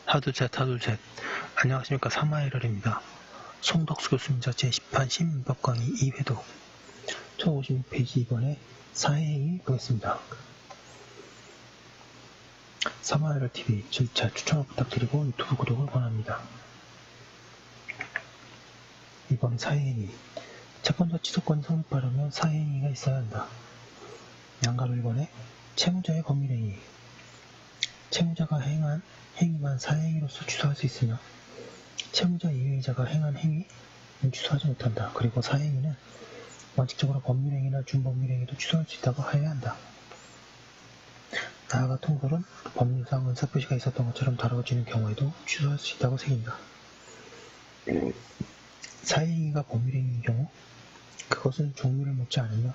하둘셋. 안녕하십니까. 사마이럴입니다. 송덕수 교수님자 제10판 시민법 강의 2회독 1056페이지 이번에 사회행위 보겠습니다. 사마이럴TV 잘 추천을 부탁드리고 유튜브 구독을 권합니다. 이번 사회행위 채권자 취소권이 성립하려면 사회행위가 있어야 한다. 양가로 1번에 채무자의 법률행위 채무자가 행한 행위만 사회행위로서 취소할 수 있으며 채무자 이외의자가 행한 행위는 취소하지 못한다. 그리고 사회행위는 원칙적으로 법률행위나 준법률행위도 취소할 수 있다고 하여야 한다. 나아가 통솔은 법률상 의사표시가 있었던 것처럼 다뤄지는 경우에도 취소할 수 있다고 새긴다. 사회행위가 법률행위인 경우 그것은 종류를 묻지 않으며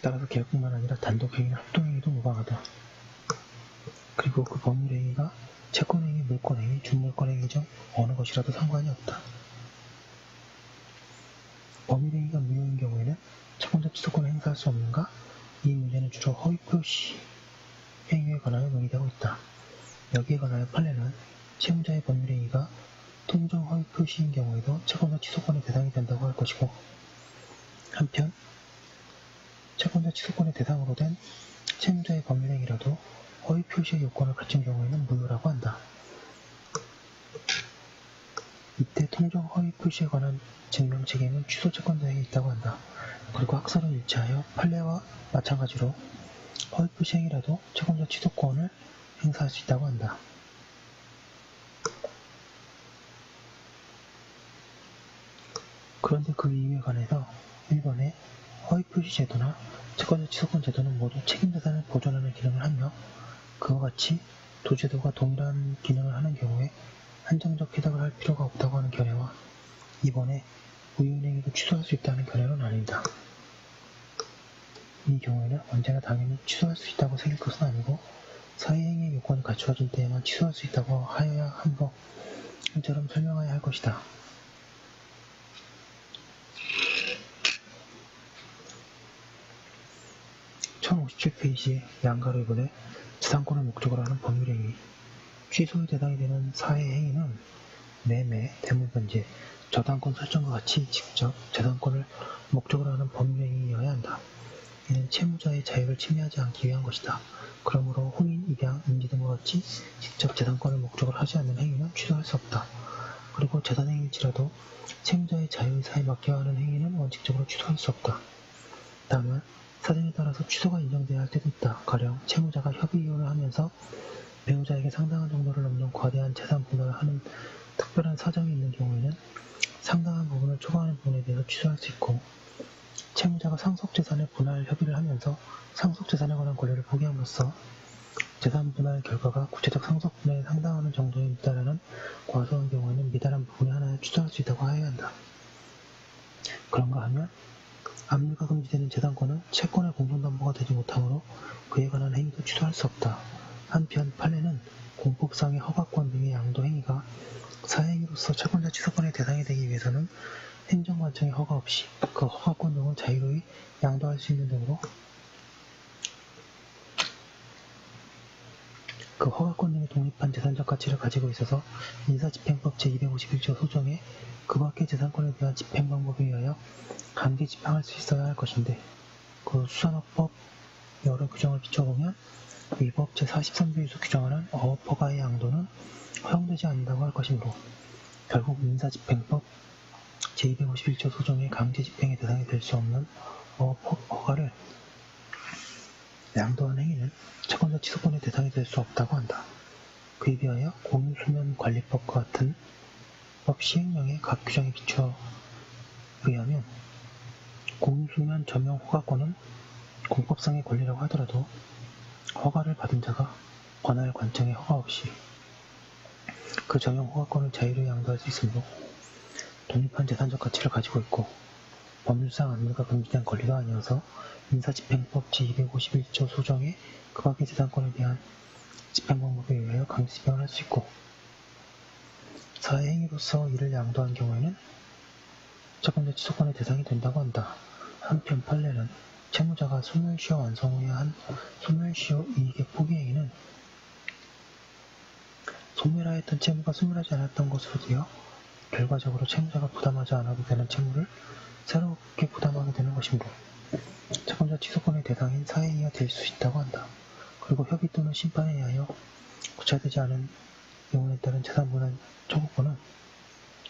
따라서 계약뿐만 아니라 단독행위나 합동행위도 무방하다. 그리고 그 법률행위가 채권행위, 물권행위, 준물권행위 중 어느 것이라도 상관이 없다. 법률행위가 무효인 경우에는 채권자 취소권을 행사할 수 없는가? 이 문제는 주로 허위표시 행위에 관하여 논의되고 있다. 여기에 관하여 판례는 채무자의 법률행위가 통정 허위표시인 경우에도 채권자 취소권의 대상이 된다고 할 것이고, 한편 채권자 취소권의 대상으로 된 채무자의 법률행위라도 허위표시의 요건을 갖춘 경우에는 무효라고 한다. 이때 통정 허위표시에 관한 증명책임은 취소 채권자에게 있다고 한다. 그리고 학설은 일치하여 판례와 마찬가지로 허위표시 행위라도 채권자 취소권을 행사할 수 있다고 한다. 그런데 그 이유에 관해서 1번에 허위표시 제도나 채권자 취소권 제도는 모두 책임자산을 보존하는 기능을 하며 그와 같이 두 제도가 동일한 기능을 하는 경우에 한정적 해석을 할 필요가 없다고 하는 견해와 이번에 무효행위도 취소할 수 있다는 견해는 아니다. 이 경우에는 언제나 당연히 취소할 수 있다고 새길 것은 아니고 사회행위의 요건이 갖추어진 때에만 취소할 수 있다고 하여야 한처럼 설명해야 할 것이다. (1057페이지에) 양가로 1번에 재산권을 목적으로 하는 법률행위 취소의 대상이 되는 사회행위는 매매, 대물변제, 저당권 설정과 같이 직접 재산권을 목적으로 하는 법률행위여야 한다. 이는 채무자의 자익을 침해하지 않기 위한 것이다. 그러므로 혼인, 입양, 임기 등과 같이 직접 재산권을 목적으로 하지 않는 행위는 취소할 수 없다. 그리고 재산행위일지라도 채무자의 자유의사에 맡겨야 하는 행위는 원칙적으로 취소할 수 없다. 다만 사정에 따라서 취소가 인정돼야 할 때도 있다. 가령 채무자가 협의이혼을 하면서 배우자에게 상당한 정도를 넘는 거대한 재산 분할을 하는 특별한 사정이 있는 경우에는 상당한 부분을 초과하는 부분에 대해서 취소할 수 있고, 채무자가 상속재산의 분할 협의를 하면서 상속재산에 관한 권리를 포기함으로써 재산 분할 결과가 구체적 상속분에 상당하는 정도에 미달하는 과소한 경우에는 미달한 부분에 하나에 취소할 수 있다고 하여야 한다. 그런가 하면 압류가 금지되는 재산권은 채권의 공동담보가 되지 못하므로 그에 관한 행위도 취소할 수 없다. 한편 판례는 공법상의 허가권 등의 양도 행위가 사행위로서 채권자 취소권의 대상이 되기 위해서는 행정관청의 허가 없이 그 허가권 등을 자유로이 양도할 수 있는 등으로 그 허가권 등의 독립한 재산적 가치를 가지고 있어서 민사집행법 제251조 소정에 그 밖의 재산권에 대한 집행 방법에 의하여 강제 집행할 수 있어야 할 것인데, 그 수산업법 여러 규정을 비춰보면 위법 제43조에서 규정하는 어업허가의 양도는 허용되지 않는다고 할 것이므로 결국 민사집행법 제251조 소정의 강제집행의 대상이 될 수 없는 어업허가를 양도한 행위는 채권자 취소권의 대상이 될 수 없다고 한다. 그에 비하여 공유수면관리법과 같은 법 시행령의 각 규정에 비추어 의하면 공유수면 전용 허가권은 공법상의 권리라고 하더라도 허가를 받은 자가 관할 관청의 허가 없이 그 전용 허가권을 자유로이 양도할 수 있으므로 독립한 재산적 가치를 가지고 있고 법률상 압류가 금지된 권리도 아니어서 민사집행법 제251조 소정의 그 밖의 재산권에 대한 집행 방법에 의하여 강제 집행을 할 수 있고, 사회행위로서 이를 양도한 경우에는 채권자 취소권의 대상이 된다고 한다. 한편 판례는 채무자가 소멸시효 완성 후에 한 소멸시효 이익의 포기행위는 소멸하였던 채무가 소멸하지 않았던 것으로 되어 결과적으로 채무자가 부담하지 않아도 되는 채무를 새롭게 부담하게 되는 것이므로 채권자 취소권의 대상인 사행위가 될 수 있다고 한다. 그리고 협의 또는 심판에 의하여 구체되지 않은 요원에 따른 재산분할 청구권은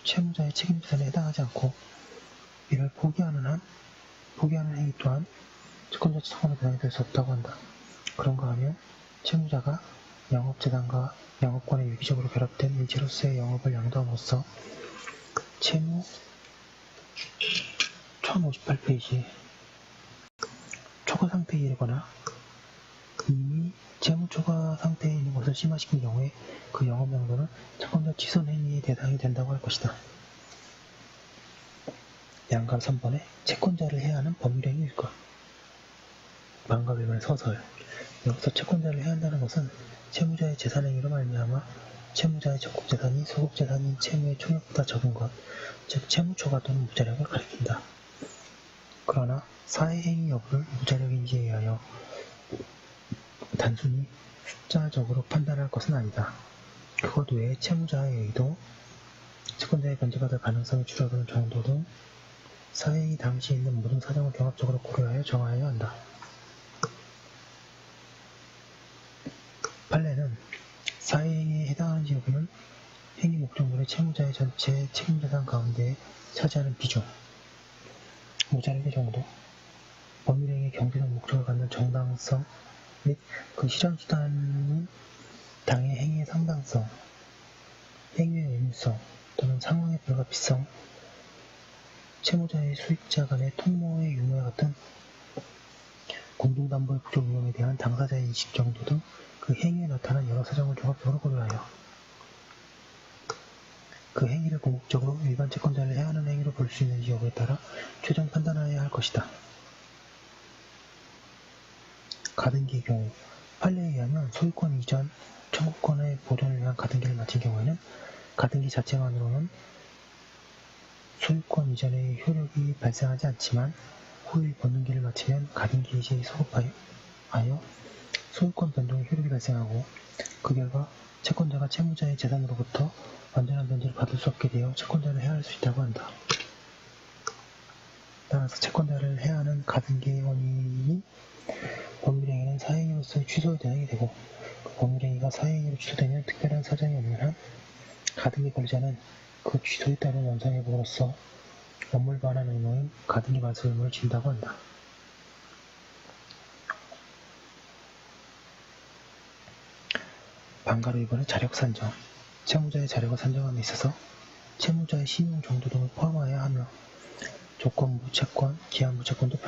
채무자의 책임재산에 해당하지 않고 이를 포기하는 행위 또한 채권자 취소권의 대상이 될 수 없다고 한다. 그런가 하면 채무자가 영업재산과 영업권에 유기적으로 결합된 일체로서의 영업을 양도함으로써 채무 1058페이지 초과 상태에 이르거나 이미 채무 초과 상태에 있는 것을 심화시킨 경우에 그 영업 양도는 채권자 취소 행위의 대상이 된다고 할 것이다. 양감 3번에 채권자를 해야 하는 법률행위일 것. 망각 1번의 서설. 여기서 채권자를 해야 한다는 것은 채무자의 재산행위로 말미암아 채무자의 적국재산이 소국재산인 채무의 총액보다 적은 것, 즉 채무초과 또는 무자력을 가리킨다. 그러나 사회행위 여부를 무자력인지에 의하여 단순히 숫자적으로 판단할 것은 아니다. 그것 외에 채무자의 의도, 채권자의 변제받을 가능성이 줄어드는 정도 등 사회행위 당시에 있는 모든 사정을 종합적으로 고려하여 정하여야 한다. 판례는 사회행위에 해당하는지 여부는 행위 목적물의 채무자의 전체 책임재산 가운데 차지하는 비중, 무자력의 정도, 법률행위의 경제적 목적을 갖는 정당성 및 그 실현수단인 당의 행위의 상당성, 행위의 의무성 또는 상황의 불가피성, 채무자의 수익자 간의 통모의 유무와 같은 공동담보의 부족 위험에 대한 당사자의 인식 정도 등 그 행위에 나타난 여러 사정을 종합적으로 고려하여 그 행위를 궁극적으로 일반 채권자를 해야 하는 행위로 볼 수 있는지 여부에 따라 최종 판단하여야 할 것이다. 가등기의 경우 판례에 의하면 소유권 이전 청구권의 보존을 위한 가등기를 마친 경우에는 가등기 자체만으로는 소유권 이전의 효력이 발생하지 않지만 후일 법능기를 마치면 가등기 이전이 소급하여 소유권 변동의 효력이 발생하고 그 결과 채권자가 채무자의 재산으로부터 완전한 변제를 받을 수 없게 되어 채권자를 해야 할 수 있다고 한다. 따라서 채권자를 해야 하는 가등기의 원인인 법률행위는 사행위로서의 취소의 대상이 되고 그 법률행위가 사행위로 취소되면 특별한 사정이 없는 한 가등기 권리자는 그 취소에 따른 원상회복으로서 업무를 반환 의무인 가등기 말소 의무를 진다고 한다. 방가로 2번의 자력 산정. 채무자의 자력을 산정함에 있어서 채무자의 신용 정도 등을 포함하여야 하며 조건부 채권, 기한부 채권도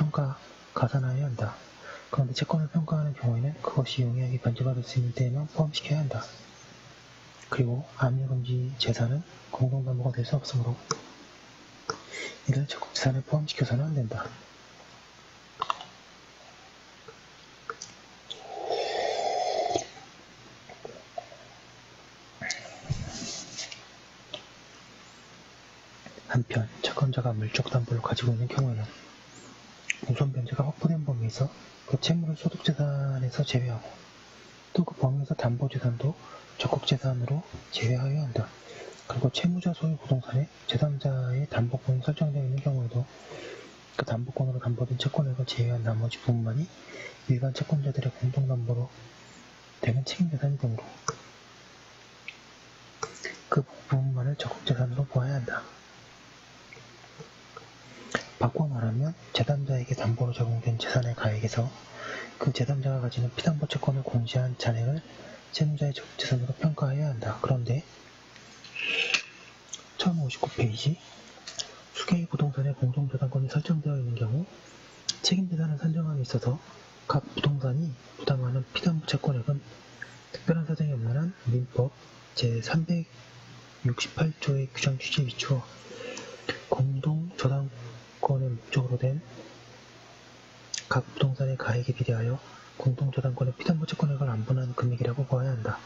가산하여야 한다. 그런데 채권을 평가하는 경우에는 그것이 용이하게 변제받을 수 있는 때에만 포함시켜야 한다. 그리고 압류금지 재산은 공동담보가 될 수 없으므로 이를 적극재산에 포함시켜서는 안 된다. 한편 채권자가 물적 담보를 가지고 있는 경우에는 우선 변제가 확보된 범위에서 그 채무를 소득재산에서 제외하고 또 그 범위에서 담보재산도 적극재산으로 제외하여야 한다. 그리고 채무자 소유 부동산에 제3자의 담보권이 설정되어 있는 경우에도 그 담보권으로 담보된 채권액을 제외한 나머지 부분만이 일반 채권자들의 공동담보로 되는 책임재산이 되므로 그 부분만을 적극재산으로 보아야 한다. 바꿔 말하면 제3자에게 담보로 적용된 재산의 가액에서 그 제3자가 가지는 피담보 채권을 공시한 잔액을 채무자의 적극재산으로 평가해야 한다. 그런데 1059페이지 수개의 부동산에 공동재산권이 설정되어 있는 경우 책임재산을 산정함에 있어서 각 부동산이 부담하는 피담보 채권액은 특별한 사정이 없는 한 민법 제368조의 규정 취지에 비추어 공동저당권의 목적으로 된 각 부동산의 가액에 비례하여 공동저당권의 피담보 채권액을 안분한 금액이라고 보아야 한다.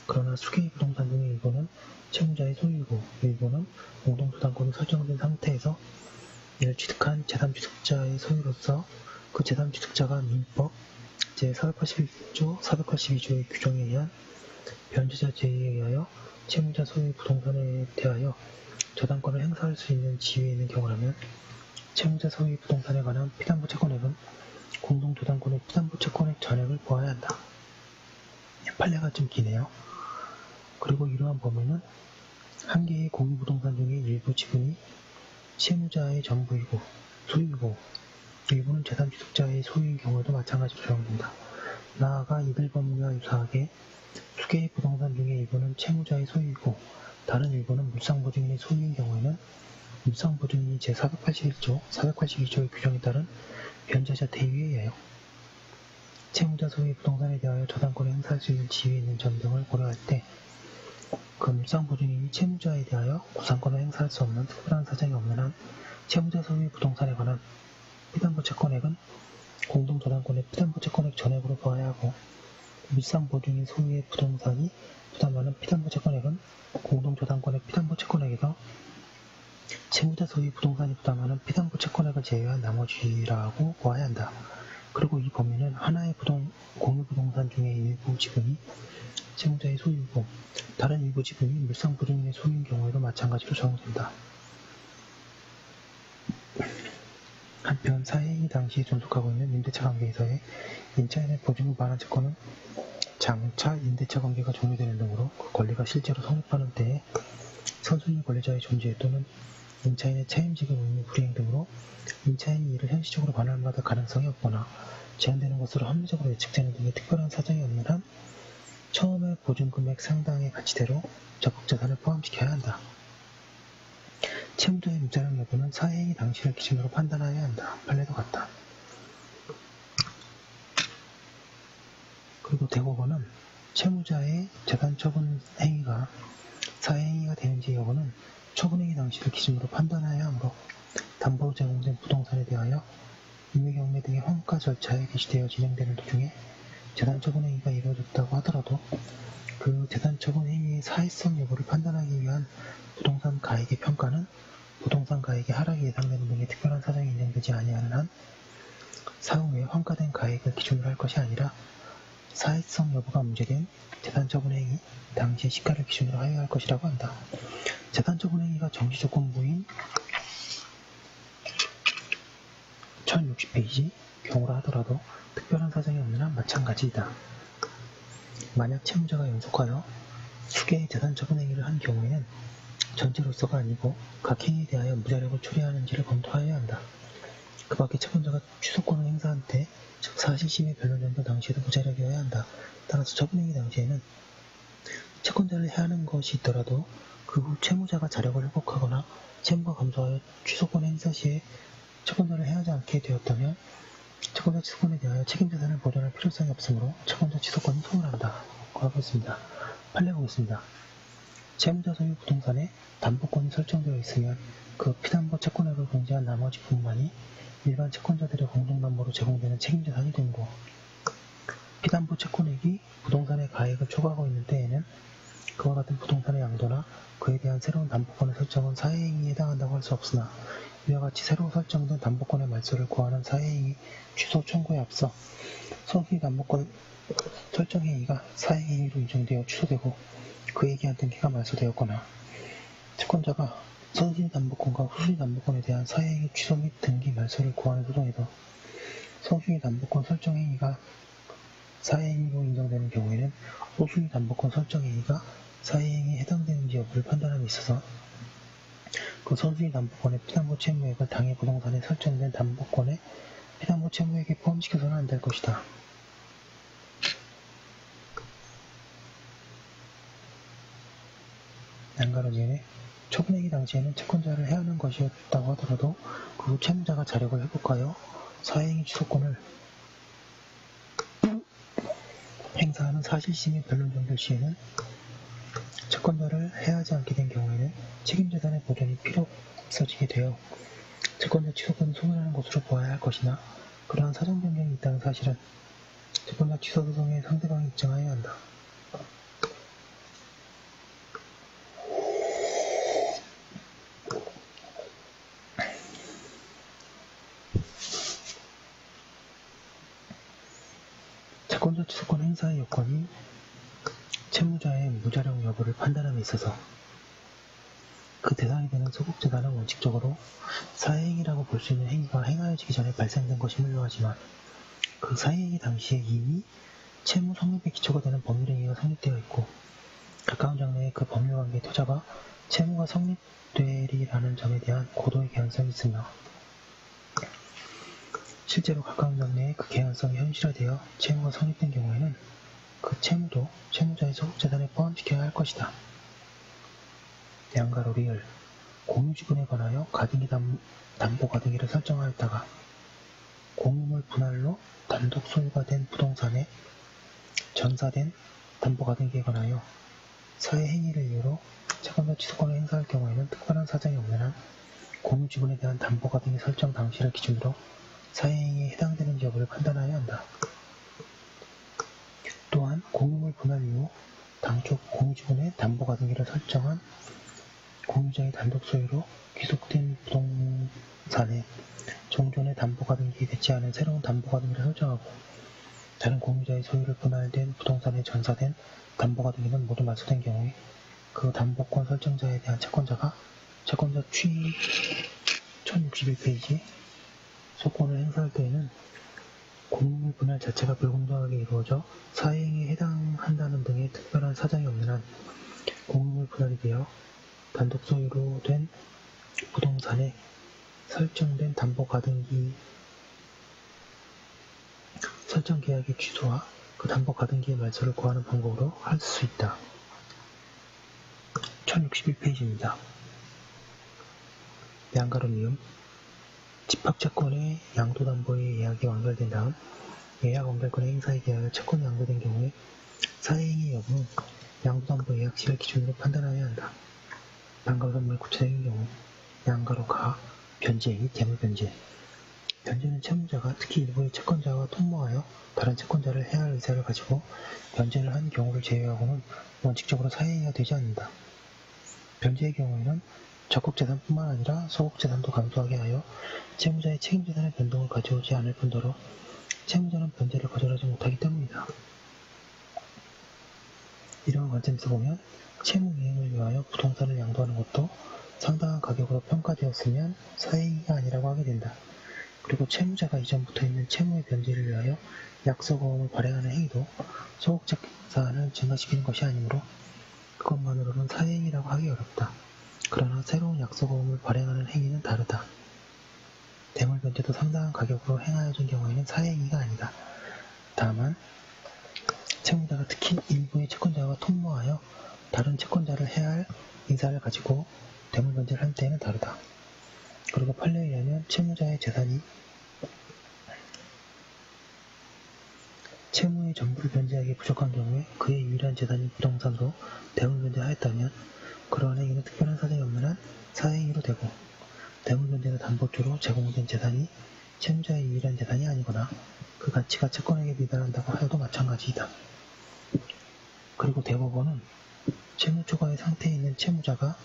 그러나 수개의 부동산 중의 일부는 채무자의 소유이고 일부는 공동저당권이 설정된 상태에서 이를 취득한 제3취득자의 소유로서 그 제3취득자가 민법 제481조, 482조의 규정에 의한 변제자 제의에 의하여 채무자 소유의 부동산에 대하여 저당권을 행사할 수 있는 지위에 있는 경우라면 채무자 소유의 부동산에 관한 피담보 채권액은 공동저당권의 피담보 채권액 전액을 보아야 한다. 판례가 좀 기네요. 그리고 이러한 범위는 한 개의 공유부동산 중의 일부 지분이 채무자의 전부이고 소유이고 일부는 재산취득자의 소유인 경우에도 마찬가지로 적용된다. 나아가 이들 범위와 유사하게 두 개의 부동산 중의 일부는 채무자의 소유이고 다른 일부는 물상보증인의 소유인 경우에는 물상보증인이 제482조의 규정에 따른 변제자 대위에 의하여 채무자 소유의 부동산에 대하여 저당권을 행사할 수 있는 지위에 있는 점 등을 고려할 때 그 물상보증인이 채무자에 대하여 구상권을 행사할 수 없는 특별한 사정이 없는 한 채무자 소유의 부동산에 관한 피담보 채권액은 공동저당권의 피담보 채권액 전액으로 보아야 하고 물상보증인 소유의 부동산이 부담하는 피담보 채권액은 공동저당권의 피담보 채권액에서 채무자 소유의 부동산이 부담하는 피담보 채권액을 제외한 나머지라고 보아야 한다. 그리고 이 범위는 하나의 공유부동산 중의 일부 지분이 채무자의 소유이고 다른 일부 지분이 물상보증인의 소유인 경우에도 마찬가지로 적용된다. 한편 사회행위 당시 존속하고 있는 임대차 관계에서의 임차인의 보증금 반환 채권은 장차 임대차 관계가 종료되는 등으로 그 권리가 실제로 성립하는 때에 선순위 권리자의 존재 또는 임차인의 차임지급 의무 불이행 등으로 임차인이 이를 현실적으로 반환받을 가능성이 없거나 제한되는 것으로 합리적으로 예측되는 등의 특별한 사정이 없는 한 처음의 보증금액 상당의 가치대로 적극자산을 포함시켜야 한다. 채무자의 무자력 여부는 사회행위 당시를 기준으로 판단해야 한다. 판례도 같다. 그리고 대법원은 채무자의 재산 처분 행위가 사회행위가 되는지 여부는 처분행위 당시를 기준으로 판단해야 하므로 담보로 제공된 부동산에 대하여 임의경매 등의 환가 절차에 개시되어 진행되는 도중에 재산 처분 행위가 이루어졌다고 하더라도 그 재산 처분 행위의 사회성 여부를 판단하기 위한 부동산 가액의 평가는 부동산 가액의 하락이 예상되는 등의 특별한 사정이 인정되지 아니하는 한 사후에 환가된 가액을 기준으로 할 것이 아니라 사회성 여부가 문제된 재산 처분 행위 당시의 시가를 기준으로 하여야 할 것이라고 한다. 재산 처분 행위가 정지조건부인 1060페이지 경우라 하더라도 특별한 사정이 없는 한 마찬가지이다. 만약 채무자가 연속하여 수개의 재산 처분 행위를 한 경우에는 전체로서가 아니고 각 행위에 대하여 무자력을 초래하는지를 검토하여야 한다. 그 밖에 채권자가 취소권을 행사한 때, 즉 사실심의 변론연도 당시에도 무자력이어야 한다. 따라서 처분행위 당시에는 채권자를 해하는 것이 있더라도 그 후 채무자가 자력을 회복하거나 채무가 감소하여 취소권 행사 시에 채권자를 해하지 않게 되었다면 채권자 취소권에 대하여 책임자산을 보존할 필요성이 없으므로 채권자 취소권은 소멸한다. 하겠습니다. 판례 보겠습니다. 채무자 소유 부동산에 담보권이 설정되어 있으면 그 피담보 채권액을 공제한 나머지 부분만이 일반 채권자들의 공동담보로 제공되는 책임자산이 되므로 피담보 채권액이 부동산의 가액을 초과하고 있는 때에는 그와 같은 부동산의 양도나 그에 대한 새로운 담보권의 설정은 사회행위에 해당한다고 할 수 없으나 이와 같이 새로 설정된 담보권의 말소를 구하는 사회행위 취소 청구에 앞서 소수의 담보권 설정 행위가 사회행위로 인정되어 취소되고 그에 기한 등기가 말소되었거나 채권자가 선순위 담보권과 후순위 담보권에 대한 사회행위 취소 및 등기 말소를 구하는 소송에서 선순위 담보권 설정 행위가 사회행위로 인정되는 경우에는 후순위 담보권 설정 행위가 사회행위에 해당되는지 여부를 판단함에 있어서 그 선순위 담보권의 피담보 채무액을 당해 부동산에 설정된 담보권의 피담보 채무액에 포함시켜서는 안 될 것이다. 양가로지에 처분행위 당시에는 채권자를 해하는 것이었다고 하더라도 그 후 채무자가 자력을 회복하여 사회행위 취소권을 행사하는 사실심의 변론 종결 시에는 채권자를 해하지 않게 된 경우에는 책임자산의 보존이 필요 없어지게 되어 채권자 취소권을 소멸하는 것으로 보아야 할 것이나 그러한 사정 변경이 있다는 사실은 채권자 취소 소송의 상대방이 입증하여야 한다. 채권자 취소권 행사의 요건이 채무자의 무자력 여부를 판단함에 있어서 그 대상이 되는 소극재산은 원칙적으로 사회행위라고 볼 수 있는 행위가 행하여지기 전에 발생된 것임을로 하지만 그 사회행위 당시에 이미 채무 성립의 기초가 되는 법률행위가 성립되어 있고 가까운 장래에 그 법률관계의 토자가 채무가 성립되리라는 점에 대한 고도의 개연성이 있으며 실제로 가까운 장래에 그 개연성이 현실화되어 채무가 성립된 경우에는 그 채무도 채무자의 소극재산에 포함시켜야 할 것이다. 양가로 리을 공유지분에 관하여 가등기 담보 가등기를 설정하였다가 공유물 분할로 단독 소유가 된 부동산에 전사된 담보 가등기에 관하여 사회 행위를 이유로 채권자 취소권을 행사할 경우에는 특별한 사정이 없는 한 공유지분에 대한 담보 가등기 설정 당시를 기준으로 사회 행위에 해당되는지 여부를 판단하여야 한다. 또한 공유물 분할 이후 당초 공유지분에 담보 가등기를 설정한 공유자의 단독 소유로 귀속된 부동산에 종전의 담보 가등기 되지 않은 새로운 담보 가등기를 설정하고 다른 공유자의 소유를 분할된 부동산에 전사된 담보 가등기는 모두 말소된 경우에 그 담보권 설정자에 대한 채권자 취 1061페이지 소권을 행사할 때에는 공유물 분할 자체가 불공정하게 이루어져 사회행위에 해당한다는 등의 특별한 사정이 없는 한 공유물 분할이 되어 단독 소유로 된 부동산에 설정된 담보 가등기 설정 계약의 취소와 그 담보 가등기의 말소를 구하는 방법으로 할 수 있다. 1061페이지입니다. 양가로 미음 집합채권의 양도담보의 예약이 완결된 다음 예약 완결권의 행사에 대하여 채권이 양도된 경우에 사회행위 여부는 양도담보 예약시를 기준으로 판단하여야 한다. 양가로 선물 구체적인 경우 양가로 가 변제 및 대물변제 변제는 채무자가 특히 일부의 채권자와 통모하여 다른 채권자를 해야 할 의사를 가지고 변제를 한 경우를 제외하고는 원칙적으로 사회행위가 되지 않는다. 변제의 경우에는 적극재산뿐만 아니라 소극재산도 감소하게 하여 채무자의 책임재산의 변동을 가져오지 않을 뿐더러 채무자는 변제를 거절하지 못하기 때문이다. 이러한 관점에서 보면 채무 이행을 위하여 부동산을 양도하는 것도 상당한 가격으로 평가되었으면 사회행위가 아니라고 하게 된다. 그리고 채무자가 이전부터 있는 채무의 변제를 위하여 약속어음을 발행하는 행위도 소극재산을 증가시키는 것이 아니므로 그것만으로는 사회행위라고 하기 어렵다. 그러나 새로운 약속어음을 발행하는 행위는 다르다. 대물변제도 상당한 가격으로 행하여진 경우에는 사회행위가 아니다. 다만 채무자가 특히 일부의 채권자와 통모하여 다른 채권자를 해야 할 의사를 가지고 대물변제를 할 때에는 다르다. 그리고 판례에 의하면 채무자의 재산이 채무의 전부를 변제하기 부족한 경우에 그의 유일한 재산인 부동산도 대물변제하였다면 그러한 행위는 특별한 사정이 없는 한 사회행위로 되고 대물변제는 담보조로 제공된 재산이 채무자의 유일한 재산이 아니거나 그 가치가 채권에게 미달한다고 하여도 마찬가지이다. 그리고 대법원은 채무 초과의 상태에 있는 채무자가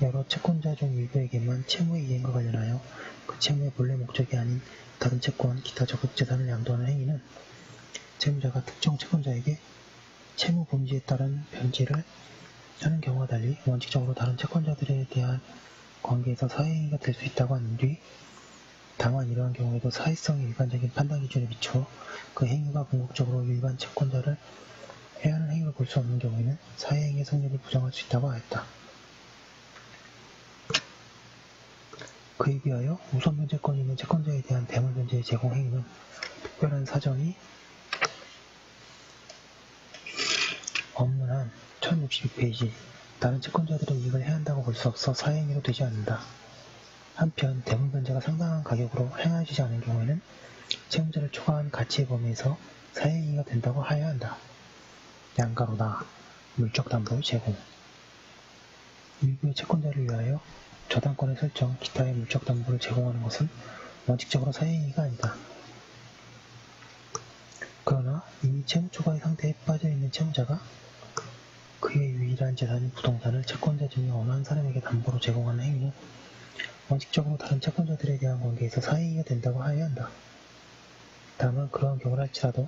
여러 채권자 중 일부에게만 채무의 이행과 관련하여 그 채무의 본래 목적이 아닌 다른 채권, 기타 적극재산을 양도하는 행위는 채무자가 특정 채권자에게 채무 본질에 따른 변제를 하는 경우와 달리 원칙적으로 다른 채권자들에 대한 관계에서 사회행위가 될 수 있다고 한 뒤 다만 이러한 경우에도 사회성의 일반적인 판단 기준에 비추어 그 행위가 궁극적으로 일반 채권자를 해하는 행위로 볼 수 없는 경우에는 사회행위의 성립을 부정할 수 있다고 하였다. 그에 비하여 우선 변제권이 있는 채권자에 대한 대물변제의 제공 행위는 특별한 사정이 없는 한 1062페이지 다른 채권자들의 이익을 해한다고 볼 수 없어 사회행위로 되지 않는다. 한편 대물변제가 상당한 가격으로 행하여지지 않은 경우에는 채무자를 초과한 가치의 범위에서 사회행위가 된다고 하여야 한다. 양가로나 물적담보의 제공 일부의 채권자를 위하여 저당권의 설정, 기타의 물적담보를 제공하는 것은 원칙적으로 사회행위가 아니다. 그러나 이미 채무 초과의 상태에 빠져있는 채무자가 그의 유일한 재산인 부동산을 채권자 중에 어느 한 사람에게 담보로 제공하는 행위는 원칙적으로 다른 채권자들에 대한 관계에서 사회행위가 된다고 하여야 한다. 다만 그러한 경우를 할지라도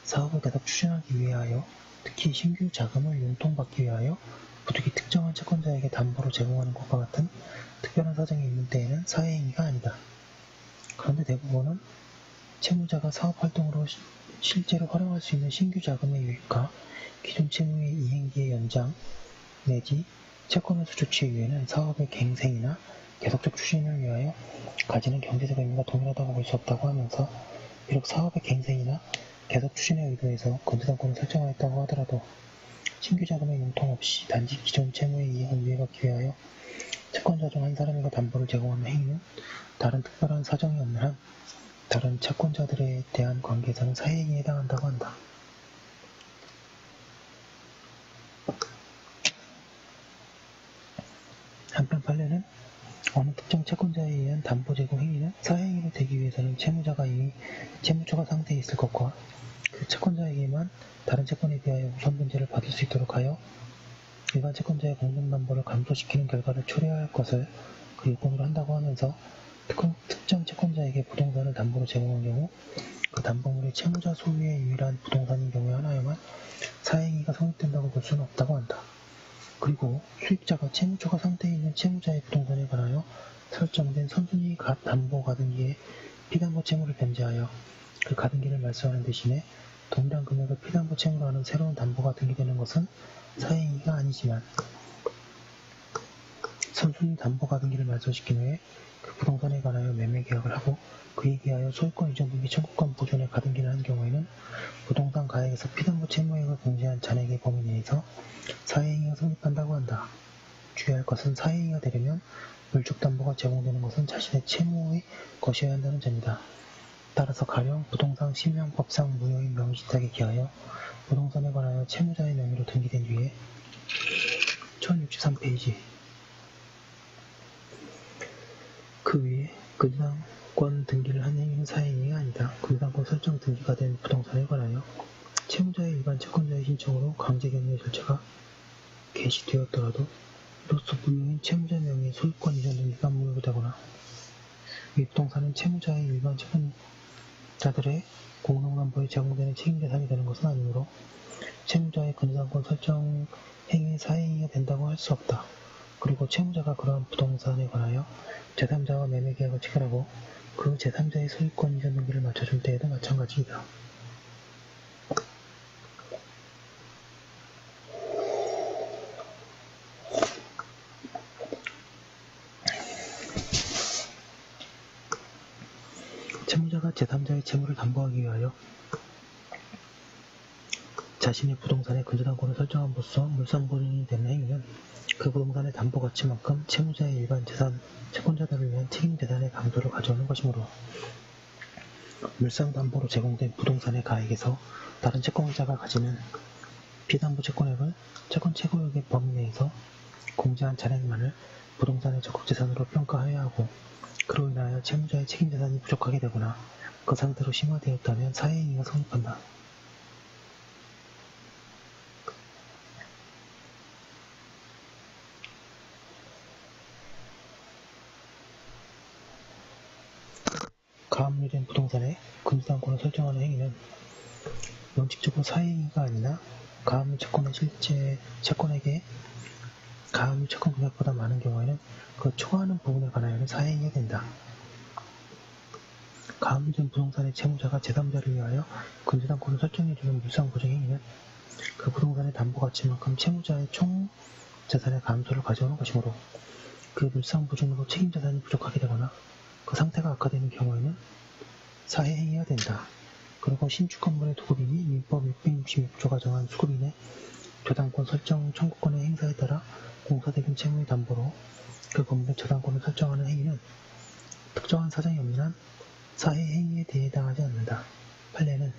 사업을 계속 추진하기 위하여 특히 신규 자금을 융통받기 위하여 부득이 특정한 채권자에게 담보로 제공하는 것과 같은 특별한 사정이 있는 때에는 사회행위가 아니다. 그런데 대부분은 채무자가 사업활동으로 실제로 활용할 수 있는 신규 자금의 유입과 기존 채무의 이행기의 연장 내지 채권 회수 조치 이외에는 사업의 갱생이나 계속적 추진을 위하여 가지는 경제적 의미가 동일하다고 볼 수 없다고 하면서 비록 사업의 갱생이나 계속 추진에 의도해서 건조당권을 설정하였다고 하더라도 신규 자금의 융통 없이 단지 기존 채무의 이익을 이해받기 위하여 채권자 중 한 사람에게 담보를 제공하는 행위는 다른 특별한 사정이 없는 한 다른 채권자들에 대한 관계에서는 사회행위에 해당한다고 한다. 한편 판례는 어느 특정 채권자에 의한 담보 제공 행위는 사회행위로 되기 위해서는 채무자가 이미 채무초과 상태에 있을 것과 그 채권자에게만 다른 채권에 비하여 우선 변제를 받을 수 있도록 하여 일반 채권자의 공동담보를 감소시키는 결과를 초래할 것을 그 요건으로 한다고 하면서 특정 채권자에게 부동산을 담보로 제공한 경우 그 담보물이 채무자 소유의 유일한 부동산인 경우에 하나여만 사회행위가 성립된다고 볼 수는 없다고 한다. 그리고 수익자가 채무초과 상태에 있는 채무자의 부동산에 관하여 설정된 선순위 담보 가등기에 피담보 채무를 변제하여 그 가등기를 말소하는 대신에 동일한 금액을 피담보 채무로 하는 새로운 담보가 등기되는 것은 사회행위가 아니지만 선순위 담보 가등기를 말소시킨 후에 그 부동산에 관하여 매매 계약을 하고 그에 대하여 소유권 이전 등기 청구권 보존에 가등기를 한 경우에는 부동산 가액에서 피담보 채무액을 공제한 잔액의 범위 내에서 사회행위가 성립한다고 한다. 주의할 것은 사회행위가 되려면 물적담보가 제공되는 것은 자신의 채무의 것이어야 한다는 점이다. 따라서 가령 부동산 신명법상 무효인 명의신탁에 기하여 부동산에 관하여 채무자의 명의로 등기된 뒤에 1063페이지 그 위에 근저당권 등기를 한 행위는 사회행위가 아니다. 근저당권 설정 등기가 된 부동산에 관하여 채무자의 일반 채권자의 신청으로 강제격리 절차가 개시되었더라도 이로써 무효인 채무자 명의의 소유권 이전 등기가 무효가 되거나 이 부동산은 채무자의 일반 채권자들의 공동담보에 제공되는 책임재산이 되는 것은 아니므로 채무자의 근저당권 설정 행위 사회행위가 된다고 할 수 없다. 그리고 채무자가 그러한 부동산에 관하여 제3자와 매매계약을 체결하고 그 제3자의 소유권 이전 등기를 맞춰줄 때에도 마찬가지이다. 채무자가 제3자의 채무를 담보하기 위하여 자신의 부동산의 근저당권을 설정함으로써 물상보증이 되는 행위는 그 부동산의 담보 가치만큼 채무자의 일반 채권자들을 위한 책임재산의 강도를 가져오는 것이므로 물상담보로 제공된 부동산의 가액에서 다른 채권자가 가지는 피담보 채권액을 채권 최고액의 범위 내에서 공제한 잔액만을 부동산의 적극재산으로 평가해야 하고 그로 인하여 채무자의 책임재산이 부족하게 되거나 그 상태로 심화되었다면 사회행위가 성립한다. 가압류된 부동산의 근저당권을 설정하는 행위는 원칙적으로 사회행위가 아니나 가압류 채권의 실제 채권액의 가압류 채권 금액보다 많은 경우에는 그 초과하는 부분에 관하여는 사회행위가 된다. 가압류된 부동산의 채무자가 제3자를 위하여 근저당권을 설정해주는 물상보증 행위는 그 부동산의 담보 가치만큼 채무자의 총 재산의 감소를 가져오는 것이므로 그 물상보증으로 책임재산이 부족하게 되거나 그 상태가 악화되는 경우에는 사회행위가 된다. 그리고 신축 건물의 도급인이 민법 666조가 정한 수급인의 저당권 설정 청구권의 행사에 따라 공사대금 채무의 담보로 그 건물의 저당권을 설정하는 행위는 특정한 사정이 없는 한 사회행위에 대해 해당하지 않는다. 판례는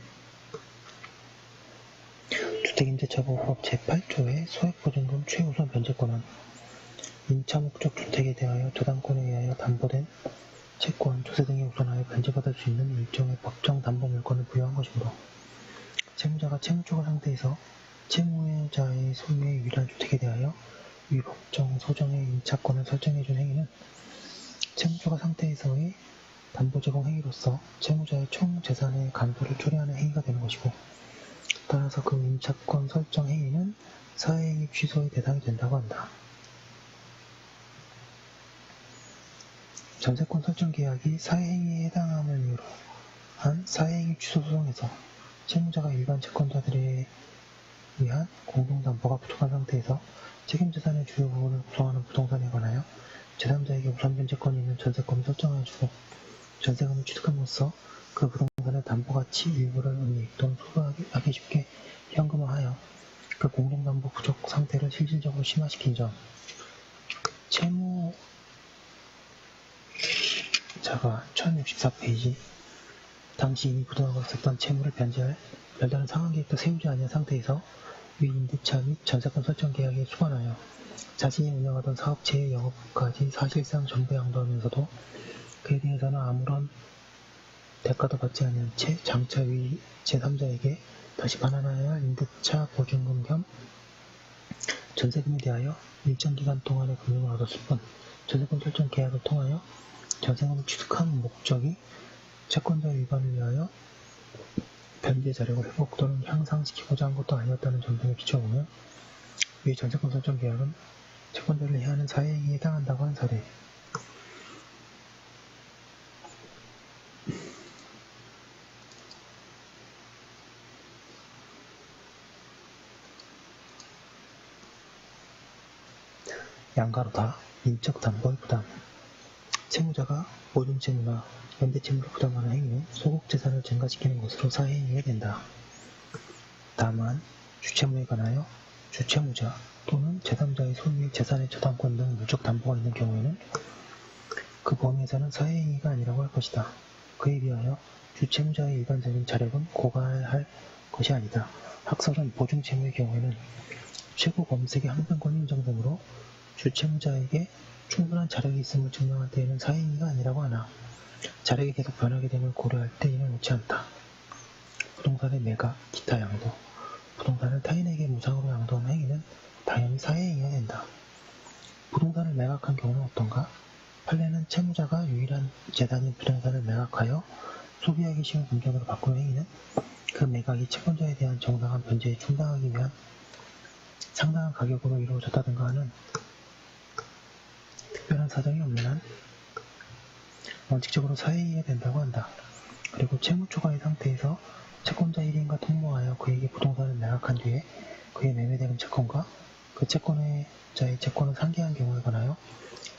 주택임대차보호법 제8조의 소액보증금 최우선 변제권은 임차목적 주택에 대하여 저당권에 의하여 담보된 채권, 조세 등에 우선하여 변제받을 수 있는 일종의 법정 담보 물권을 부여한 것이므로 채무자가 채무초과 상태에서 채무자의 소유의 유일한 주택에 대하여 위법정 소정의 임차권을 설정해준 행위는 채무초과 상태에서의 담보 제공 행위로서 채무자의 총 재산의 감소를 초래하는 행위가 되는 것이고 따라서 그 임차권 설정 행위는 사회행위 취소의 대상이 된다고 한다. 전세권 설정 계약이 사회행위에 해당함을 이유로 한 사회행위 취소 소송에서 채무자가 일반 채권자들에 의한 공동담보가 부족한 상태에서 책임재산의 주요 부분을 구성하는 부동산에 관하여 제3자에게 우선 변제권이 있는 전세권을 설정하여주고 전세금을 취득함으로써 그 부동산의 담보가치 일부를 은닉 또는 소유하기 쉽게 현금화하여 그 공동담보 부족 상태를 실질적으로 심화시킨 점. 채무자가 1064페이지 당시 이미 부도하고 있었던 채무를 변제할 별다른 상환 계획도 세우지 않은 상태에서 위 임대차 및 전세권 설정 계약에 수반하여 자신이 운영하던 사업체의 영업까지 사실상 전부 양도하면서도 그에 대해서는 아무런 대가도 받지 않은 채 장차 위 제3자에게 다시 반환하여야 할 임대차 보증금 겸 전세금에 대하여 일정 기간 동안의 금융을 얻었을 뿐 전세권 설정 계약을 통하여 전세금을 취득한 목적이 채권자 위반을 위하여 변제 자력을 회복 또는 향상시키고자 한 것도 아니었다는 점 등에 비춰보면 위 전세권 설정 계약은 채권자를 해하는 사회행위에 해당한다고 한 사례. 양가로다. 인적 담보의 부담. 채무자가 보증채무나 연대채무를 부담하는 행위는 소극재산을 증가시키는 것으로 사회행위가 된다. 다만 주채무에 관하여 주채무자 또는 제3자의 소유의 재산의 저당권 등 물적 담보가 있는 경우에는 그 범위에서는 사회행위가 아니라고 할 것이다. 그에 비하여 주채무자의 일반적인 자력은 고가할 것이 아니다. 학설은 보증채무의 경우에는 최고 범색의 항변권이 인정되므로 주채무자에게 충분한 자력이 있음을 증명할 때에는 사회행위가 아니라고 하나 자력이 계속 변하게 됨을 고려할 때에는 옳지 않다. 부동산의 매각, 기타 양도, 부동산을 타인에게 무상으로 양도하는 행위는 당연히 사회행위가 된다. 부동산을 매각한 경우는 어떤가? 판례는 채무자가 유일한 재산인 부동산을 매각하여 소비하기 쉬운 금전으로 바꾸는 행위는 그 매각이 채권자에 대한 정당한 변제에 충당하기 위한 상당한 가격으로 이루어졌다든가 하는 특별한 사정이 없는 한 원칙적으로 사회행위가 된다고 한다. 그리고 채무 초과의 상태에서 채권자 1인과 통모하여 그에게 부동산을 매각한 뒤에 그의 매매되는 채권과 그 채권자의 채권을 상계한 경우에 관하여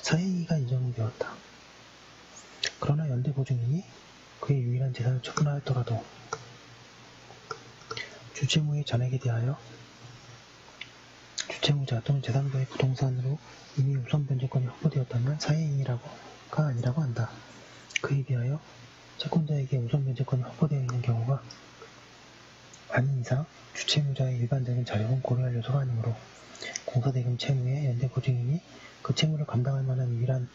사회행위가 인정되었다. 그러나 연대보증인이 그의 유일한 재산을 처분하였더라도 주채무의 잔액에 대하여 주채무자 또는 제3자의 부동산으로 이미 우선 변제권이 확보되었다면 사회행위가 아니라고 한다. 그에 비하여 채권자에게 우선 변제권이 확보되어 있는 경우가 아닌 이상 주채무자의 일반적인 자력은 고려할 요소가 아니므로 공사대금 채무의 연대보증인이 그 채무를 감당할 만한 유일한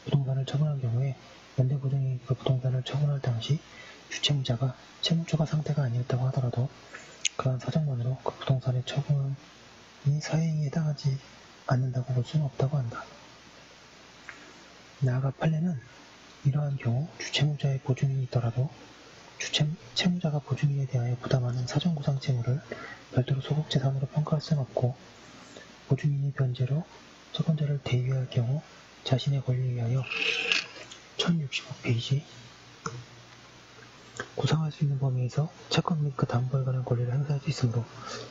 부동산을 처분한 경우에 연대보증인이 그 부동산을 처분할 당시 주채무자가 채무 초과 상태가 아니었다고 하더라도 그러한 사정만으로 그 부동산의 처분이 사회행위에 해당하지 않는다고 볼 수는 없다고 한다. 나아가 판례는 이러한 경우 주채무자의 보증인이 있더라도 채무자가 보증인에 대하여 부담하는 사정구상 채무를 별도로 소극재산으로 평가할 수는 없고 보증인이 변제로 채권자를 대위할 경우 자신의 권리에 의하여 1065페이지 구상할 수 있는 범위에서 채권 및 그 담보에 관한 권리를 행사할 수 있으므로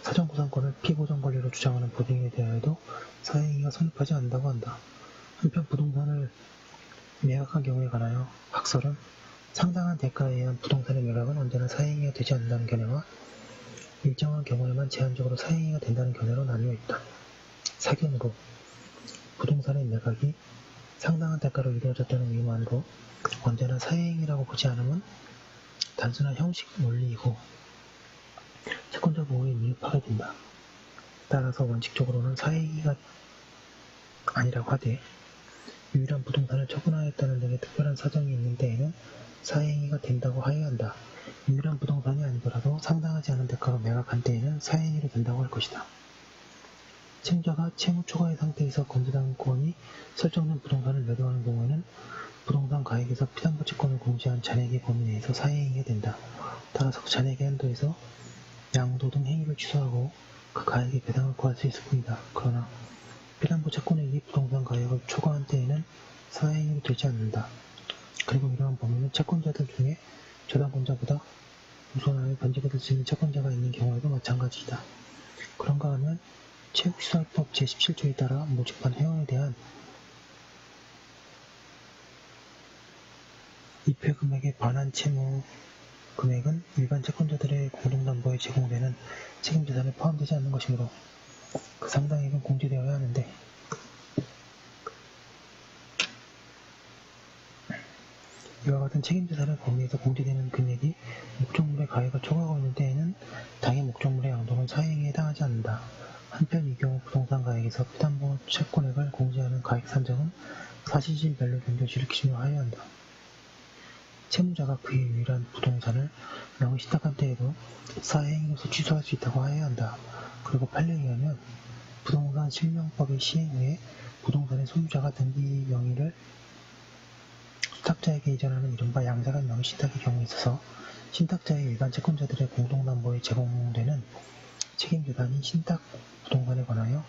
사정구상권을 피보정 권리로 주장하는 보증인에 대하여도 사회행위가 성립하지 않는다고 한다. 한편 부동산을 매각한 경우에 관하여 학설은 상당한 대가에 의한 부동산의 매각은 언제나 사회행위가 되지 않는다는 견해와 일정한 경우에만 제한적으로 사회행위가 된다는 견해로 나뉘어 있다. 사견으로 부동산의 매각이 상당한 대가로 이루어졌다는 이유만으로 언제나 사회행위라고 보지 않음은 단순한 형식 논리이고 채권자 보호에 미흡하게 된다. 따라서 원칙적으로는 사회행위가 아니라고 하되 유일한 부동산을 처분하였다는 등의 특별한 사정이 있는 때에는 사회행위가 된다고 하여야 한다. 유일한 부동산이 아니더라도 상당하지 않은 대가로 매각한 때에는 사회행위로 된다고 할 것이다. 채무자가 채무 초과의 상태에서 건재당권이 설정된 부동산을 매도하는 경우에는 부동산 가액에서 피담보 채권을 공제한 잔액의 범위 내에서 사회행위가 된다. 따라서 그 잔액의 한도에서 양도 등 행위를 취소하고 그 가액의 배당을 구할 수 있을 뿐이다. 그러나 피담보 채권액이 부동산 가액을 초과한 때에는 사회행위로 되지 않는다. 그리고 이러한 범위는 채권자들 중에 저당권자보다 우선하여 변제받을 수 있는 채권자가 있는 경우에도 마찬가지이다. 그런가 하면 체육시설법 제17조에 따라 모집한 회원에 대한 입회금액에 반한 채무 금액은 일반 채권자들의 공동담보에 제공되는 책임재산에 포함되지 않는 것이므로 그 상당액은 공제되어야 하는데, 이와 같은 책임재산의 범위에서 공제되는 금액이 목적물의 가액을 초과하고 있는 때에는 당해 목적물의 양도는 사회행위에 해당하지 않는다. 한편 이 경우 부동산 가액에서 피담보 채권액을 공제하는 가액 산정은 사실진별로 변경시를 기준으로 하여야 한다. 채무자가 그의 유일한 부동산을 명의 신탁한 때에도 사회행위로서 취소할 수 있다고 하여야 한다. 그리고 판례에 의하면 부동산 실명법의 시행 후에 부동산의 소유자가 등기 명의를 수탁자에게 이전하는 이른바 양자간 명의 신탁의 경우에 있어서 신탁자의 일반 채권자들의 공동담보에 제공되는 책임재산이 신탁 부동산에 관하여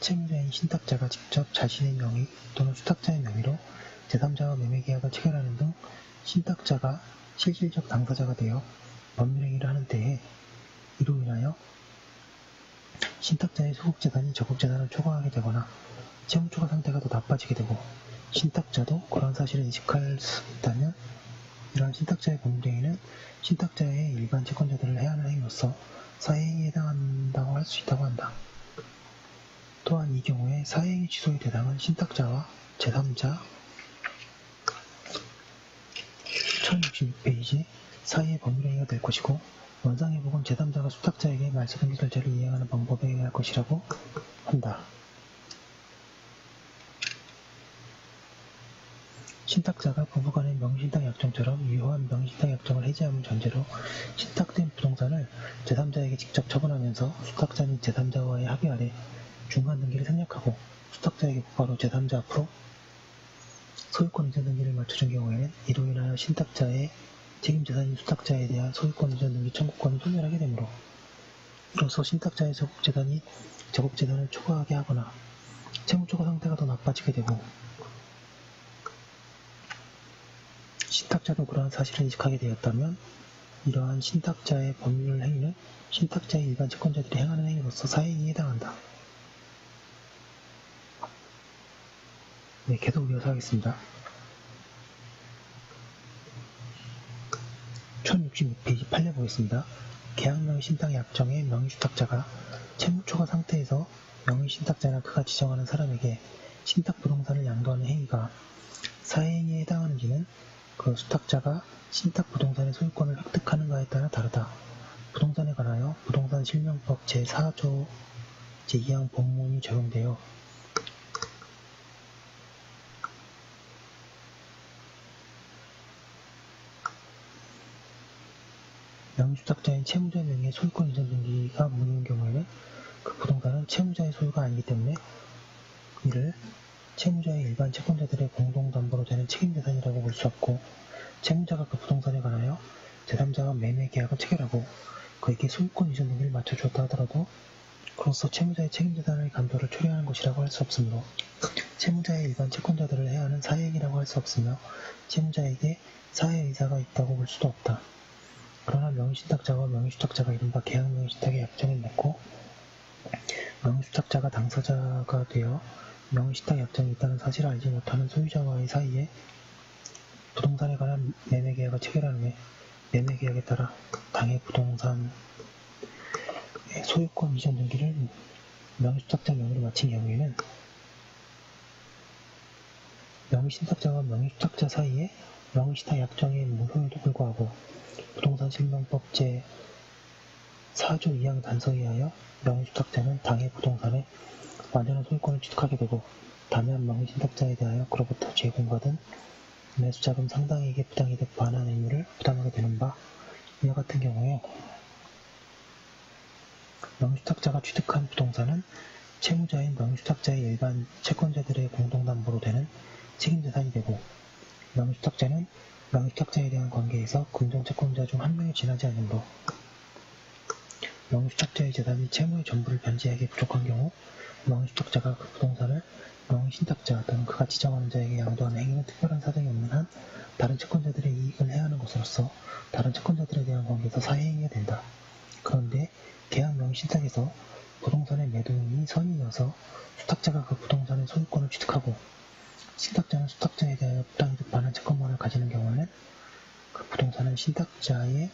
채무자인 신탁자가 직접 자신의 명의 또는 수탁자의 명의로 제3자와 매매계약을 체결하는 등 신탁자가 실질적 당사자가 되어 법률행위를 하는 때에 이로 인하여 신탁자의 소극재산이 적극재산을 초과하게 되거나 채무초과 상태가 더 나빠지게 되고 신탁자도 그러한 사실을 인식할 수 있다면 이러한 신탁자의 법률행위는 신탁자의 일반 채권자들을 해하는 행위로서 사회행위에 해당한다고 할 수 있다고 한다. 또한 이 경우에 사회행위 취소의 대상은 신탁자와 제3자 1066페이지 사이의 법률행위가 될 것이고 원상회복은 제3자가 수탁자에게 말소등기 절차를 이행하는 방법에 의할 것이라고 한다. 신탁자가 부부간의 명의신탁 약정처럼 유효한 명의신탁 약정을 해지하는 전제로 신탁된 부동산을 제3자에게 직접 처분하면서 수탁자 및 제3자와의 합의 아래 중간등기를 생략하고 수탁자에게 곧바로 제3자 앞으로 소유권 이전 등기를 맞춰준 경우에는 이로 인하여 신탁자의 책임재산인 수탁자에 대한 소유권 이전 등기 청구권을 소멸하게 되므로 이로써 신탁자의 적극재산이 적극재산을 초과하게 하거나 채무초과 상태가 더 나빠지게 되고 신탁자도 그러한 사실을 인식하게 되었다면 이러한 신탁자의 법률 행위는 신탁자의 일반 채권자들이 행하는 행위로서 사회행위에 해당한다. 네, 계속 이어서 하겠습니다. 1066페이지 판례 보겠습니다. 계약명의 신탁 약정의 명의주탁자가 채무초과 상태에서 명의신탁자나 그가 지정하는 사람에게 신탁부동산을 양도하는 행위가 사회행위에 해당하는지는 그 수탁자가 신탁부동산의 소유권을 획득하는가에 따라 다르다. 부동산에 관하여 부동산 실명법 제4조 제2항 본문이 적용되어 명의주탁자인 채무자 명의의 소유권 이전 등기가 무효인 경우에는 그 부동산은 채무자의 소유가 아니기 때문에 이를 채무자의 일반 채권자들의 공동담보로 되는 책임재산이라고 볼 수 없고 채무자가 그 부동산에 관하여 제3자와 매매계약을 체결하고 그에게 소유권 이전 등기를 맞춰주었다 하더라도 그로써 채무자의 책임재산의 감도를 초래하는 것이라고 할 수 없으므로 채무자의 일반 채권자들을 해하는 사회행위라고 할 수 없으며 채무자에게 사회의사가 있다고 볼 수도 없다. 그러나 명의신탁자와 명의주탁자가 이른바 계약명의신탁의 약정을 맺고 명의주탁자가 당사자가 되어 명의신탁 약정이 있다는 사실을 알지 못하는 소유자와의 사이에 부동산에 관한 매매계약을 체결한 후에 매매계약에 따라 당해 부동산의 소유권 이전 등기를 명의주탁자 명의로 마친 경우에는 명의신탁자와 명의주탁자 사이에 명의신탁 약정의 무효에도 불구하고 부동산 실명법 제4조 2항 단서에 의하여 명의주탁자는 당해 부동산에 완전한 소유권을 취득하게 되고 다만 명의신탁자에 대하여 그로부터 제공받은 매수자금 상당액의 부당이득 반환 의무를 부담하게 되는 바 이와 같은 경우에 명의주탁자가 취득한 부동산은 채무자인 명의주탁자의 일반 채권자들의 공동담보로 되는 책임재산이 되고 명의주탁자는 명의수탁자에 대한 관계에서 금전채권자 중 한 명이 지나지 않은 법. 명의수탁자의 재산이 채무의 전부를 변제하기에 부족한 경우 명의수탁자가 그 부동산을 명의신탁자 또는 그가 지정하는 자에게 양도하는 행위는 특별한 사정이 없는 한 다른 채권자들의 이익을 해하는 것으로서 다른 채권자들에 대한 관계에서 사회행위가 된다. 그런데 계약 명의신탁에서 부동산의 매도인이 선인이어서 수탁자가 그 부동산의 소유권을 취득하고 신탁자는 수탁자에 대하여 부당히 득반한 채권만을 가지는 경우에는 그 부동산은 신탁자의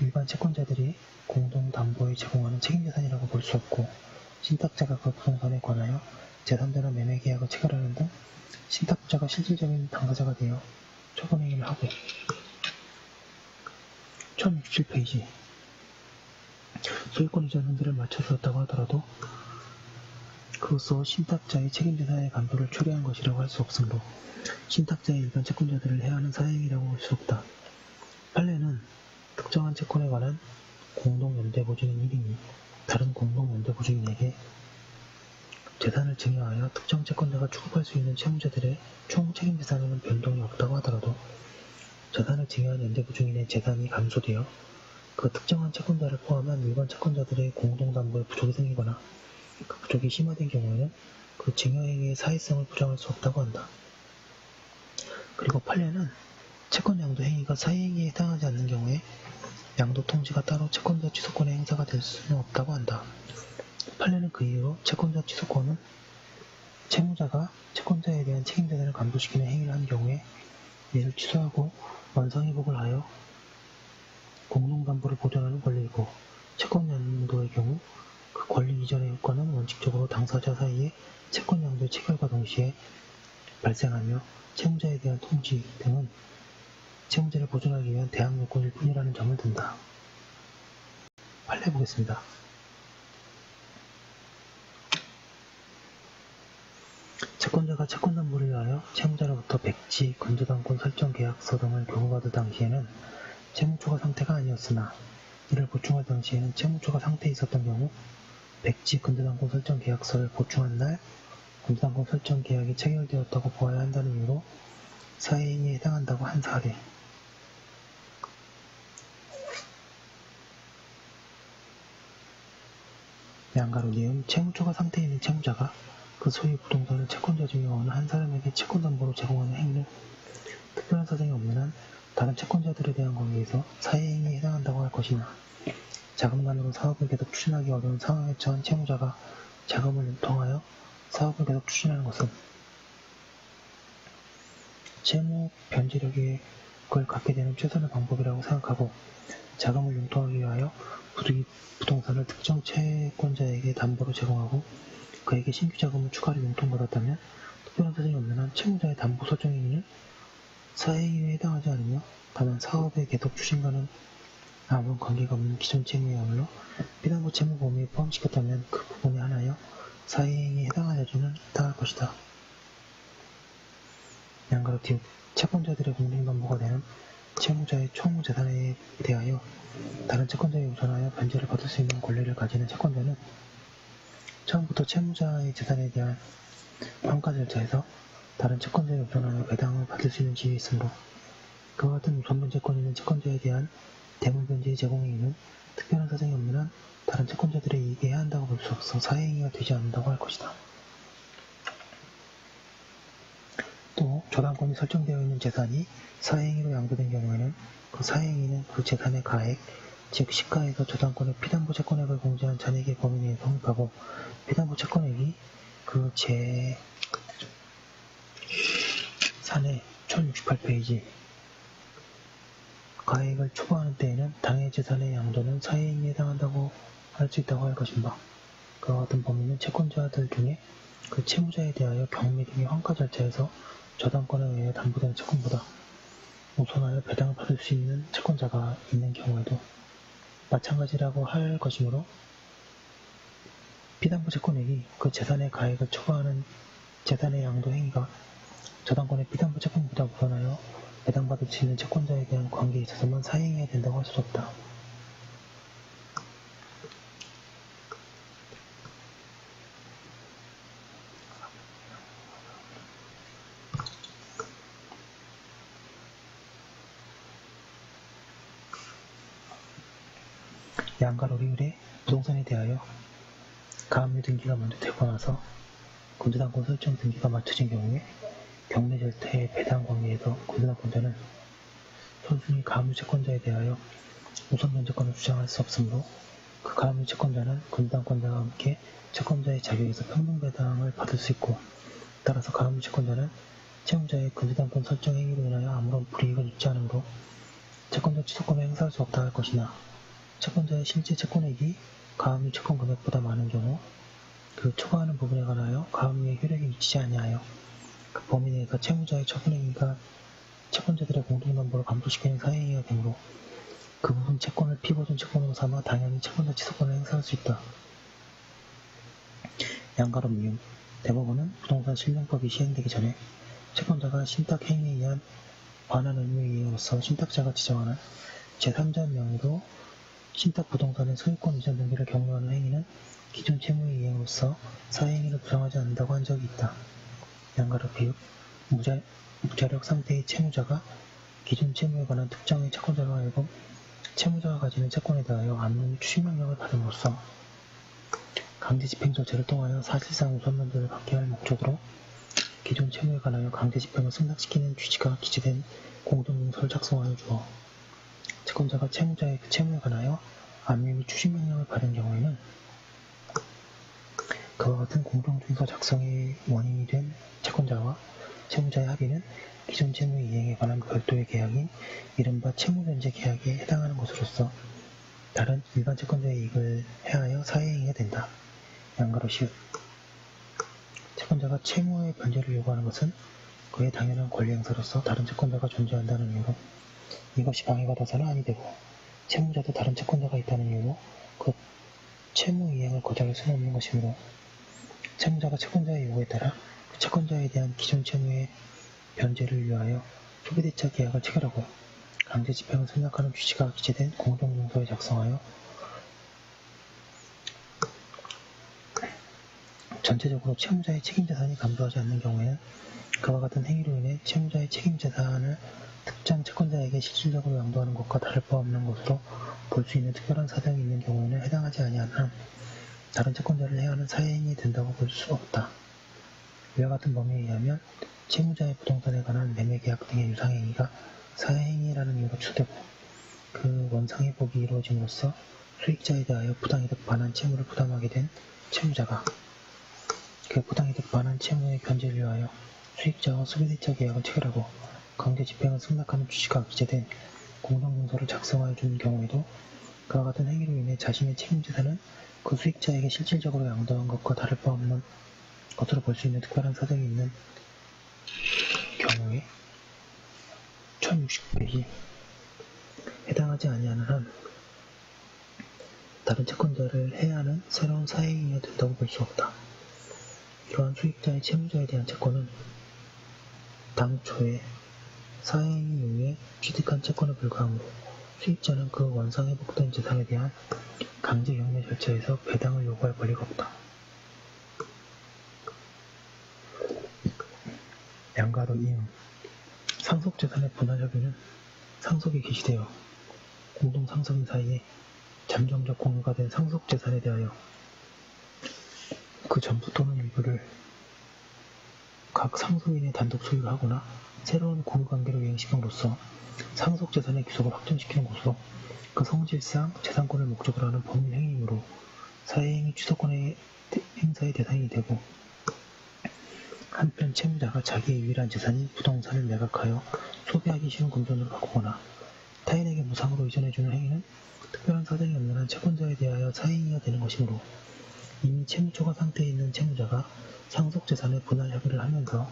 일반 채권자들이 공동담보에 제공하는 책임재산이라고 볼 수 없고 신탁자가 그 부동산에 관하여 제3자나 매매계약을 체결하는 등 신탁자가 실질적인 당사자가 되어 처분행위를 하고 1067페이지 소유권 이전 형태를 맞춰주었다고 하더라도 그로써 신탁자의 책임재산의 감도를 초래한 것이라고 할 수 없으므로 신탁자의 일반 채권자들을 해하는 사행위라고 볼 수 없다. 판례는 특정한 채권에 관한 공동연대보증인 1인이 다른 공동연대보증인에게 재산을 증여하여 특정 채권자가 취급할 수 있는 채무자들의 총 책임재산에는 변동이 없다고 하더라도 재산을 증여한 연대보증인의 재산이 감소되어 그 특정한 채권자를 포함한 일반 채권자들의 공동담보에 부족이 생기거나 그 부족이 심화된 경우에는 그 증여행위의 사회성을 부정할 수 없다고 한다. 그리고 판례는 채권 양도 행위가 사회행위에 해당하지 않는 경우에 양도 통지가 따로 채권자 취소권의 행사가 될 수는 없다고 한다. 판례는 그 이유로 채권자 취소권은 채무자가 채권자에 대한 책임재산을 감도시키는 행위를 한 경우에 이를 취소하고 원상회복을 하여 공동담보를 보존하는 권리이고 채권양도의 경우 그 권리 이전의 효과는 원칙적으로 당사자 사이의 채권양도의 체결과 동시에 발생하며 채무자에 대한 통지 등은 채무자를 보존하기 위한 대항 요건일 뿐이라는 점을 든다. 판례 보겠습니다. 채권자가 채권담보를 위하여 채무자로부터 백지, 근저당권 설정 계약서 등을 교부받을 당시에는 채무초과 상태가 아니었으나 이를 보충할 당시에는 채무초과 상태에 있었던 경우 백지, 근저당권 설정 계약서를 보충한 날 근저당권 설정 계약이 체결되었다고 보아야 한다는 이유로 사회행위에 해당한다고 한 사례. 양가로 니은 채무초과 상태에 있는 채무자가 그 소유 부동산을 채권자 중에 어느 한 사람에게 채권담보로 제공하는 행위는 특별한 사정이 없는 한 다른 채권자들에 대한 관계에서 사회행위에 해당한다고 할 것이나 자금난으로 사업을 계속 추진하기 어려운 상황에 처한 채무자가 자금을 융통하여 사업을 계속 추진하는 것은 채무 변제력을 갖게 되는 최선의 방법이라고 생각하고 자금을 융통하기 위하여 부동산을 특정 채권자에게 담보로 제공하고 그에게 신규 자금을 추가로 융통받았다면 특별한 사정이 없는 한 채무자의 담보 설정 행위는 사회행위에 해당하지 않으며 다만 사업의 계속 추진과는 아무런 관계가 없는 기존 채무에 아울러 피담보 채무 범위에 포함시켰다면 그 부분에 한하여 사회행위에 해당하여야지는 해당할 것이다. 양가로 디귿 채권자들의 공동담보가 되는 채무자의 총 재산에 대하여 다른 채권자에 우선하여 변제를 받을 수 있는 권리를 가지는 채권자는 처음부터 채무자의 재산에 대한 평가 절차에서 다른 채권자에 우선하여 배당을 받을 수 있는 지위에 있으므로 그와 같은 우선 변제권이 있는 채권자에 대한 대물 변제의 제공 행위는 특별한 사정이 없는 한 다른 채권자들의 이익에 해한다고 볼 수 없어 사회행위가 되지 않는다고 할 것이다. 또 저당권이 설정되어 있는 재산이 사회행위로 양도된 경우에는 그 사회행위는 그 재산의 가액, 즉 시가에서 저당권의 피담보 채권액을 공제한 잔액의 범위 내에 성립하고 피담보 채권액이 그 제3의 1068페이지 가액을 초과하는 때에는 당해 재산의 양도는 사회행위에 해당한다고 할 수 있다고 할 것인가. 그와 같은 범위는 채권자들 중에 그 채무자에 대하여 경매 등의 환가 절차에서 저당권에 의해 담보된 채권보다 우선하여 배당을 받을 수 있는 채권자가 있는 경우에도 마찬가지라고 할 것이므로 피담보 채권액이 그 재산의 가액을 초과하는 재산의 양도 행위가 저당권의 피담보 채권보다 우선하여 배당받을 수 있는 채권자에 대한 관계에 있어서만 사행해야 된다고 할 수 없다. 양가로리을의 부동산에 대하여 가압류 등기가 먼저 되고 나서 권저당권 설정 등기가 맞춰진 경우에 경매절차의 배당 관계에서 권저당권자는 선순위 가압류 채권자에 대하여 우선 면제권을 주장할 수 없으므로 그 가압류 채권자는 권저당권자와 함께 채권자의 자격에서 평등 배당을 받을 수 있고, 따라서 가압류 채권자는 채무자의 권저당권 설정 행위로 인하여 아무런 불이익을 입지 않으므로 채권자 취소권을 행사할 수 없다 할 것이나, 채권자의 실제 채권액이 가압류 채권 금액보다 많은 경우 그 초과하는 부분에 관하여 가압류의 효력이 미치지 아니하여 그 범위 내에서 채무자의 처분행위가 채권자들의 공동담보를 감소시키는 사행위가 되므로 그 부분 채권을 피보존 채권으로 삼아 당연히 채권자 취소권을 행사할 수 있다. 양가로 미움. 대법원은 부동산 실명법이 시행되기 전에 채권자가 신탁 행위에 의한 반환 의무 이행으로서 신탁자가 지정하는 제3자 명의로 신탁 부동산의 소유권 이전 등기를 격려하는 행위는 기존 채무의 이행으로서 사행위를 부정하지 않는다고 한 적이 있다. 양가로 비읍. 무자력 상태의 채무자가 기존 채무에 관한 특정의 채권자로 하여금 채무자가 가지는 채권에 대하여 압류 추심명령을 받음으로써 강제집행 절차를 통하여 사실상 우선 면제를 받게 할 목적으로 기존 채무에 관하여 강제집행을 승낙시키는 취지가 기재된 공동문서를 작성하여 주어 채권자가 채무자의 그 채무에 관하여 압류 및 추심명령을 받은 경우에는 그와 같은 공동문서 작성의 원인이 된 채권자와 채무자의 합의는 기존 채무 이행에 관한 별도의 계약인 이른바 채무변제 계약에 해당하는 것으로서 다른 일반 채권자의 이익을 해하여 사회행위가 된다. 양가로 시읒. 채권자가 채무의 변제를 요구하는 것은 그의 당연한 권리 행사로서 다른 채권자가 존재한다는 이유로 이것이 방해받아서는 아니 되고, 채무자도 다른 채권자가 있다는 이유로 그 채무 이행을 거절할 수는 없는 것이므로 채무자가 채권자의 요구에 따라 그 채권자에 대한 기존 채무의 변제를 위하여 소비대차 계약을 체결하고 강제 집행을 승낙하는 취지가 기재된 공동문서에 작성하여 전체적으로 채무자의 책임재산이 감소하지 않는 경우에는 그와 같은 행위로 인해 채무자의 책임재산을 특정 채권자에게 실질적으로 양도하는 것과 다를 바 없는 것으로 볼 수 있는 특별한 사정이 있는 경우에는 해당하지 아니하나 다른 채권자를 해하는 사회행위에 된다고 볼 수 없다. 이와 같은 범위에 의하면 채무자의 부동산에 관한 매매계약 등의 유상행위가 사회행위라는 이유로 취소되고 그 원상회복이 이루어짐으로써 수익자에 대하여 부당이득 반환 채무를 부담하게 된 채무자가 그 부당이득 반환 채무의 변제를 위하여 수익자와 소비대차 계약을 체결하고 강제 집행을 승낙하는 취지가 기재된 공동문서를 작성하여 준 경우에도 그와 같은 행위로 인해 자신의 책임재산은 그 수익자에게 실질적으로 양도한 것과 다를 바 없는 것으로 볼 수 있는 특별한 사정이 있는 경우에 1060페이지 해당하지 아니하는 한 다른 채권자를 해하는 새로운 사회행위가 된다고 볼 수 없다. 이러한 수익자의 채무자에 대한 채권은 당초에 사회행위 이후에 취득한 채권에 불과하므로 수익자는 그 원상회복된 재산에 대한 강제 경매 절차에서 배당을 요구할 권리가 없다. 양가로 이응. 상속재산의 분할협의는 상속이 개시되어 공동상속인 사이에 잠정적 공유가 된 상속재산에 대하여 그 전부 또는 일부를 각 상속인의 단독 소유를 하거나 새로운 공유관계를 이행시킴으로써 상속재산의 귀속을 확정시키는 것으로 그 성질상 재산권을 목적으로 하는 법률행위이므로 사회행위 취소권의 행사의 대상이 되고, 한편 채무자가 자기의 유일한 재산인 부동산을 매각하여 소비하기 쉬운 금전으로 바꾸거나 타인에게 무상으로 이전해주는 행위는 특별한 사정이 없는 한 채권자에 대하여 사행위가 되는 것이므로 이미 채무 초과 상태에 있는 채무자가 상속재산의 분할 협의를 하면서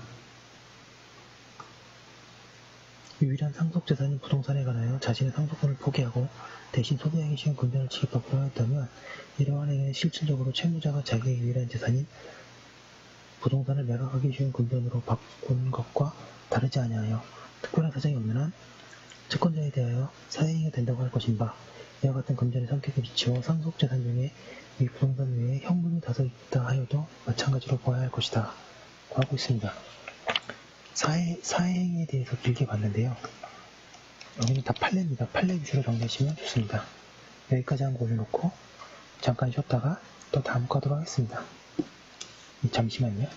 유일한 상속재산인 부동산에 관하여 자신의 상속권을 포기하고 대신 소비하기 쉬운 금전을 지급받기로 하였다면 이러한 행위는 실질적으로 채무자가 자기의 유일한 재산인 부동산을 매각하기 쉬운 금전으로 바꾼 것과 다르지 아니하여 특별한 사정이 없는 한 채권자에 대하여 사행위가 된다고 할 것인 바, 이와 같은 금전의 성격에 비추어 상속재산 중에 이 부동산 외에 현금이 다소 있다 하여도 마찬가지로 보아야 할 것이다 고 하고 있습니다. 사행위에 대해서 길게 봤는데요. 여기는 다 판례입니다. 판례 위주로 정리하시면 좋습니다. 여기까지 한 거 올려놓고 잠깐 쉬었다가 또 다음 거 하도록 하겠습니다. 잠시만요.